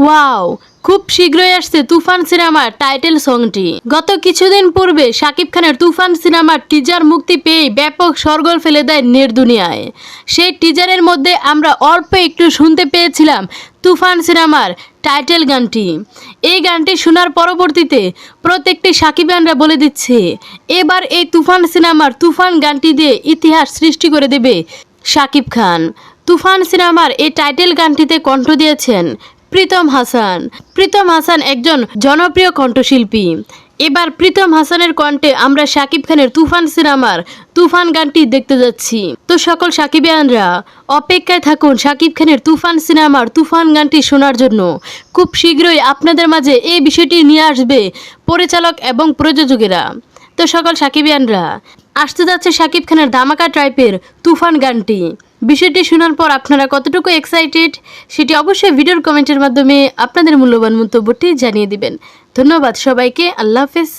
Wow, খুব শীঘ্রই আসছে তুফান সিনেমার টাইটেল সংটি। গত কিছুদিন পূর্বে শাকিব খানের তুফান সিনেমার টিজার মুক্তি পেয়ে ব্যাপক শোরগোল ফেলে দেয় নেট দুনিয়ায়। সেই টিজারের মধ্যে আমরা অল্প একটু শুনতে পেয়েছিলাম তুফান সিনেমার টাইটেল গানটি। এই গানটি শোনার পরবর্তীতে প্রত্যেকটি সাকিবিয়ানরা বলে দিচ্ছে এবার এই তুফান সিনেমার তুফান গানটি দিয়ে ইতিহাস সৃষ্টি করে দেবে শাকিব খান। তুফান সিনেমার এই টাইটেল গানটিতে কণ্ঠ দিয়েছেন প্রীতম হাসান। প্রীতম হাসান একজন জনপ্রিয় কণ্ঠশিল্পী। এবার প্রীতম হাসানের কণ্ঠে আমরা শাকিব খানের তুফান সিনেমার তুফান গানটি দেখতে যাচ্ছি। তো সকল সাকিবিয়ানরা অপেক্ষায় থাকুন শাকিব খানের তুফান সিনেমার তুফান গানটি শোনার জন্য। খুব শীঘ্রই আপনাদের মাঝে এই বিষয়টি নিয়ে আসবে পরিচালক এবং প্রযোজকেরা। তো সকল সাকিবিয়ানরা, আসতে যাচ্ছে শাকিব খানের ধামাকা টাইপের তুফান গানটি। বিষয়টি শোনার পর আপনারা কতটুকু এক্সাইটেড সেটি অবশ্যই ভিডিওর কমেন্টের মাধ্যমে আপনাদের মূল্যবান মন্তব্যটি জানিয়ে দিবেন। ধন্যবাদ সবাইকে। আল্লাহ হাফেজ।